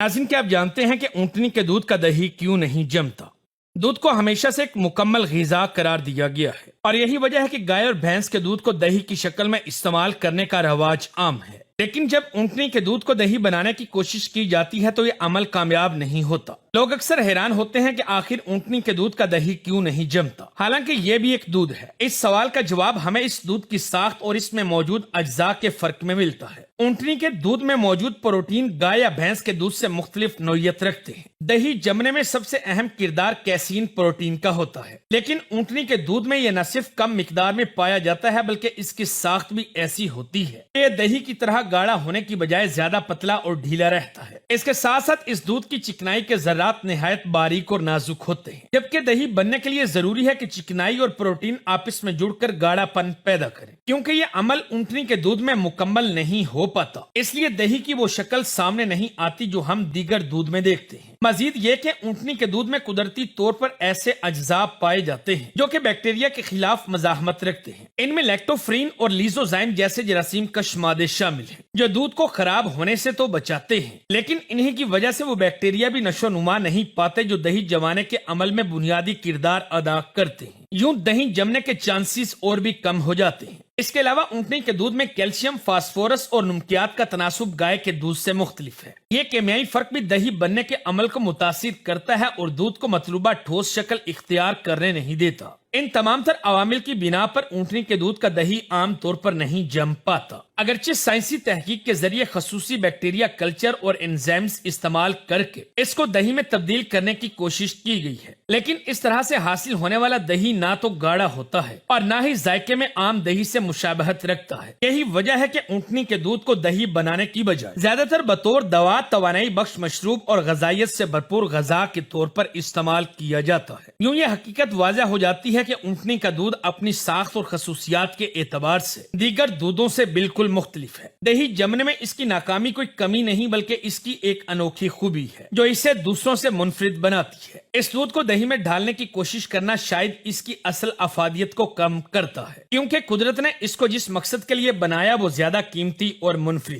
ناظرین، کیا آپ جانتے ہیں کہ اونٹنی کے دودھ کا دہی کیوں نہیں جمتا؟ دودھ کو ہمیشہ سے ایک مکمل غذا قرار دیا گیا ہے اور یہی وجہ ہے کہ گائے اور بھینس کے دودھ کو دہی کی شکل میں استعمال کرنے کا رواج عام ہے۔ لیکن جب اونٹنی کے دودھ کو دہی بنانے کی کوشش کی جاتی ہے تو یہ عمل کامیاب نہیں ہوتا۔ لوگ اکثر حیران ہوتے ہیں کہ آخر اونٹنی کے دودھ کا دہی کیوں نہیں جمتا، حالانکہ یہ بھی ایک دودھ ہے۔ اس سوال کا جواب ہمیں اس دودھ کی ساخت اور اس میں موجود اجزاء کے فرق میں ملتا ہے۔ اونٹنی کے دودھ میں موجود پروٹین گائے یا بھینس کے دودھ سے مختلف نوعیت رکھتے ہیں۔ دہی جمنے میں سب سے اہم کردار کیسین پروٹین کا ہوتا ہے، لیکن اونٹنی کے دودھ میں یہ نہ صرف کم مقدار میں پایا جاتا ہے بلکہ اس کی ساخت بھی ایسی ہوتی ہے کہ یہ دہی کی طرح گاڑھا ہونے کی بجائے زیادہ پتلا اور ڈھیلا رہتا ہے۔ اس کے ساتھ ساتھ اس دودھ کی چکنائی کے ذرات نہایت باریک اور نازک ہوتے ہیں، جبکہ دہی بننے کے لیے ضروری ہے کہ چکنائی اور پروٹین آپس میں جڑ کر گاڑھا پن پیدا کریں۔ کیونکہ یہ عمل اونٹنی کے دودھ میں مکمل نہیں ہو پاتا، اس لیے دہی کی وہ شکل سامنے نہیں آتی جو ہم دیگر دودھ میں دیکھتے ہیں۔ مزید یہ کہ اونٹنی کے دودھ میں قدرتی طور پر ایسے اجزاء پائے جاتے ہیں جو کہ بیکٹیریا کے خلاف مزاحمت رکھتے ہیں۔ ان میں لیکٹوفرین اور لیزوزائم جیسے جراثیم کش مادے شامل ہیں جو دودھ کو خراب ہونے سے تو بچاتے ہیں، لیکن انہی کی وجہ سے وہ بیکٹیریا بھی نشو نما نہیں پاتے جو دہی جمانے کے عمل میں بنیادی کردار ادا کرتے ہیں۔ یوں دہی جمنے کے چانسز اور بھی کم ہو جاتے ہیں۔ اس کے علاوہ اونٹنی کے دودھ میں کیلشیم، فاسفورس اور نمکیات کا تناسب گائے کے دودھ سے مختلف ہے۔ یہ کیمیائی فرق بھی دہی بننے کے عمل کو متاثر کرتا ہے اور دودھ کو مطلوبہ ٹھوس شکل اختیار کرنے نہیں دیتا۔ ان تمام تر عوامل کی بنا پر اونٹنی کے دودھ کا دہی عام طور پر نہیں جم پاتا۔ اگرچہ سائنسی تحقیق کے ذریعے خصوصی بیکٹیریا کلچر اور انزائمز استعمال کر کے اس کو دہی میں تبدیل کرنے کی کوشش کی گئی ہے، لیکن اس طرح سے حاصل ہونے والا دہی نہ تو گاڑھا ہوتا ہے اور نہ ہی ذائقے میں عام دہی سے مشابہت رکھتا ہے۔ یہی وجہ ہے کہ اونٹنی کے دودھ کو دہی بنانے کی بجائے زیادہ تر بطور دوا، توانائی بخش مشروب اور غذائیت سے بھرپور غذا کے طور پر استعمال کیا جاتا ہے۔ یوں یہ حقیقت واضح ہو جاتی ہے کہ اونٹنی کا دودھ اپنی ساخت اور خصوصیات کے اعتبار سے دیگر دودھوں سے بالکل مختلف ہے۔ دہی جمنے میں اس کی ناکامی کوئی کمی نہیں بلکہ اس کی ایک انوکھی خوبی ہے جو اسے دوسروں سے منفرد بناتی ہے۔ اس دودھ کو دہی میں ڈالنے کی کوشش کرنا شاید اس کی اصل افادیت کو کم کرتا ہے، کیونکہ قدرت نے اس کو جس مقصد کے لیے بنایا وہ زیادہ قیمتی اور منفرد